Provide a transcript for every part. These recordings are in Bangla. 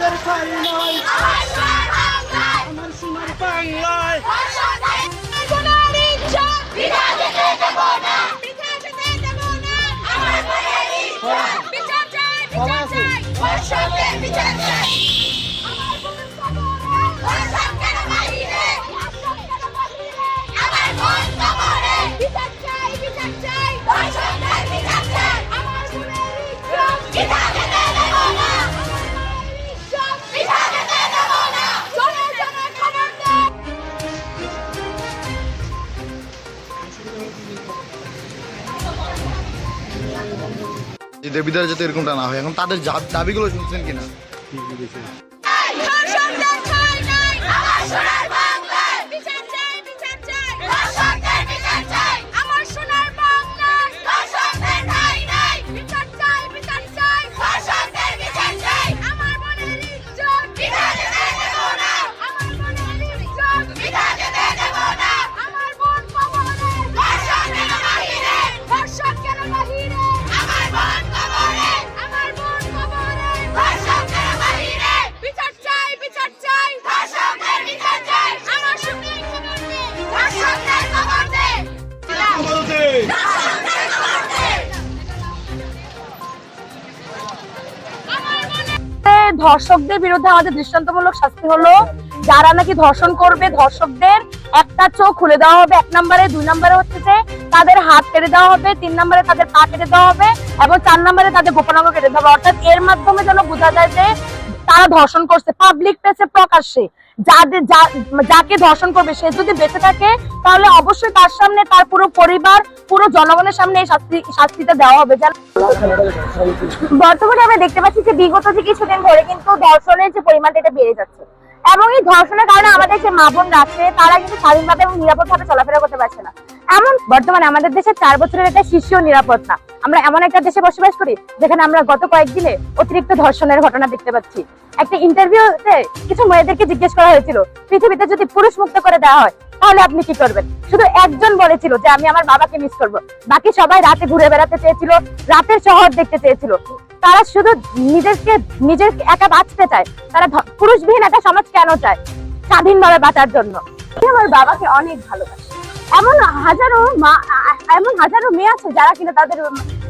আমাদের ঠাঁই নয়, আমার সোনার বাংলায়। দেবীদের যাতে এরকমটা না হয়, এখন তাদের দাবিগুলো শুনছেন কিনা? ধর্ষকদের বিরুদ্ধে আমাদের দৃষ্টান্তমূলক শাস্তি হলো, যারা নাকি ধর্ষণ করবে ধর্ষকদের একটা চোখ খুলে দেওয়া হবে 1 নম্বরে, 2 নম্বরে হচ্ছে যে তাদের হাত কেটে দেওয়া হবে, 3 নম্বরে তাদের পা কেটে দেওয়া হবে এবং 4 নম্বরে তাদের গোপনাঙ্গ কেটে দেওয়া হবে। অর্থাৎ এর মাধ্যমে যেন বোঝা যায় যে তারা ধর্ষণ করছে পাবলিক প্লেসে প্রকাশ্যে। যাকে ধর্ষণ করবে সে যদি বেঁচে থাকে তাহলে অবশ্যই তার সামনে তার পুরো পরিবার, পুরো জনগণের সামনে এই শাস্তিটা দেওয়া হবে। বর্তমানে আমরা দেখতে পাচ্ছি যে বিগত যে কিছুদিন ধরে কিন্তু ধর্ষণের যে পরিমাণটা এটা বেড়ে যাচ্ছে এবং এই ধর্ষণের কারণে আমাদের যে মা বোন আছে তারা কিন্তু স্বাধীনভাবে এবং নিরাপদভাবে চলাফেরা করতে পারছে না। এমন বর্তমানে আমাদের দেশে 4 বছরের একটা শিশুও নিরাপদ না। আমরা এমন একটা দেশে বসবাস করি যেখানে আমরা গত কয়েকদিনে অতিরিক্ত ধর্ষণের ঘটনা দেখতে পাচ্ছি। একটা ইন্টারভিউতে কিছু মেয়েদেরকে জিজ্ঞেস করা হয়েছিল, পৃথিবীতে যদি পুরুষ মুক্ত করে দেওয়া হয় তাহলে আপনি কি করবেন? শুধু একজন বলেছিল যে আমি আমার বাবাকে মিস করব, বাকি সবাই রাতে ঘুরে বেড়াতে চেয়েছিল, রাতের শহর দেখতে চেয়েছিল। তারা শুধু নিজের একা বাঁচতে চায়, তারা পুরুষবিহীন একটা সমাজ কেন চায়? স্বাধীনভাবে বাঁচার জন্য। আমার বাবাকে অনেক ভালোবাসে। এমন হাজারো মেয়ে আছে যারা কিনা তাদের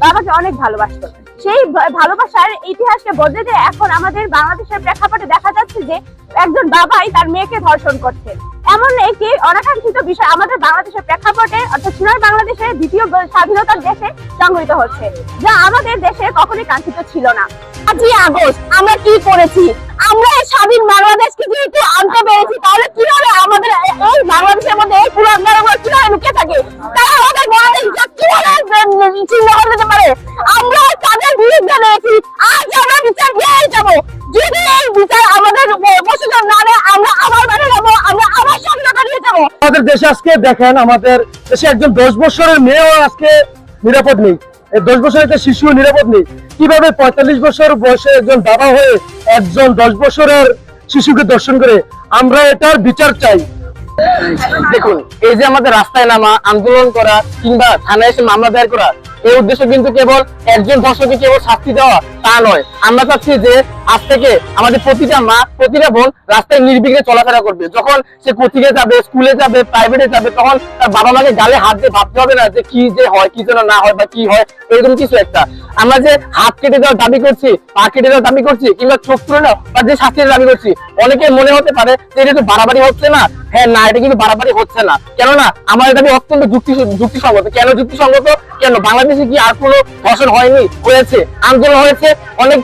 বাবাকে অনেক ভালোবাসতো। সেই ভালোবাসার ইতিহাসকে বদলে দিয়ে এখন আমাদের বাংলাদেশের প্রেক্ষাপটে দেখা যাচ্ছে যে একজন বাবাই তার মেয়েকে ধর্ষণ করছে। এমন একটি অনাকাঙ্ক্ষিত বিষয় আমাদের বাংলাদেশের প্রেক্ষাপটে অর্থাৎ সোনার বাংলাদেশের দ্বিতীয় স্বাধীনতার দেশে সংঘটিত হচ্ছে, যা আমাদের দেশে কখনোই কাঙ্ক্ষিত ছিল না। 5ই আগস্ট আমরা কি করেছি? আমরা এই স্বাধীন বাংলাদেশকে যেহেতু আনতে পেরেছি, তাহলে কিভাবে আমাদের এই বাংলাদেশের মধ্যে এই পুরাতনরা কিভাবে লুকিয়ে থাকে? তারা আমাদের বাংলাদেশ কিভাবে ছিন্ন করে দিতে পারে? আমরা তাদের বিরুদ্ধে রয়েছি, আজ আমরা বিচার পেয়ে যাবো। যদি এই বিচার আমাদের প্রশাসন না নেয় আমরা আবার বেড়ে যাবো, আমরা আবার স্বাধীনতা নিয়ে যাবো। আমাদের দেশে আজকে দেখেন, আমাদের দেশে একজন 10 বছরের মেয়েও আজকে নিরাপদ নেই, 10 বছরের একটা শিশু নিরাপদ নেই। কিভাবে 45 বছর বয়সে একজন বাবা হয়ে একজন 10 বছরের শিশুকে ধর্ষণ করে? আমরা এটার বিচার চাই। দেখুন, এই যে আমাদের রাস্তায় নামা, আন্দোলন করা কিংবা থানায় এসে মামলা দায়ের করা, এই উদ্দেশ্য কিন্তু কেবল একজন ধর্ষককে কেবল শাস্তি দেওয়া তা নয়। আমরা চাচ্ছি যে আজ থেকে আমাদের প্রতিটা মা, প্রতিটা বোন রাস্তায় নির্বিঘ্নে চলাফেরা করবে। যখন সে কোচিংয়ে যাবে, স্কুলে যাবে, প্রাইভেটে যাবে, তখন তার বাবা মাকে গালে হাত দিয়ে ভাবতে হবে না যে কি যে হয়, কি যেন না হয় বা কি হয়, এরকম কিছু একটা। আমরা যে হাত কেটে দেওয়ার দাবি করছি, পা কেটে দেওয়ার দাবি করছি কিংবা চোখ তুলে নাও বা যে শাস্তির দাবি করছি, অনেকের মনে হতে পারে যে এটা তো বাড়াবাড়ি হচ্ছে না। হ্যাঁ, না, এটা কিন্তু বাড়াবাড়ি হচ্ছে না। কেননা আমাদের দাবি অত্যন্ত যুক্তিসঙ্গত। কেন যুক্তিসঙ্গত? কেন বাংলাদেশে কি আর কোনো ধর্ষণ হয়নি? হয়েছে, আন্দোলন হয়েছে, অনেক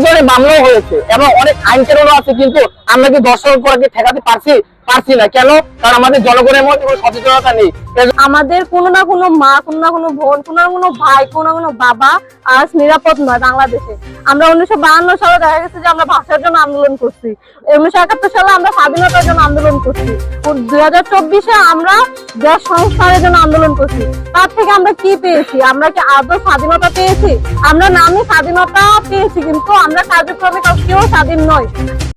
ধরনের মামলাও হয়েছে এবং অনেক আইন কানুনও আছে, কিন্তু আমরা কি ধর্ষণ করাকে ঠেকাতে পারছি না। কেন? কারণ আমাদের জনগণের মধ্যে কোনো সচেতনতা নেই। আমাদের কোনো না কোনো মা, কোনো না কোনো বোন, কোনো না কোনো ভাই, কোনো না কোনো বাবা আজ নিরাপদ নয় বাংলাদেশে। আমরা 1952 সালে দেখা গেছে যে আমরা ভাষার জন্য আন্দোলন করছি, 1971 সালে আমরা স্বাধীনতার জন্য আন্দোলন করছি, 2024-এ আমরা দেশ সংস্কারের জন্য আন্দোলন করছি। তার থেকে আমরা কি পেয়েছি? আমরা কি আদৌ স্বাধীনতা পেয়েছি? আমরা নামে স্বাধীনতা পেয়েছি, কিন্তু আমরা কার্যক্রমে কেউ স্বাধীন নয়।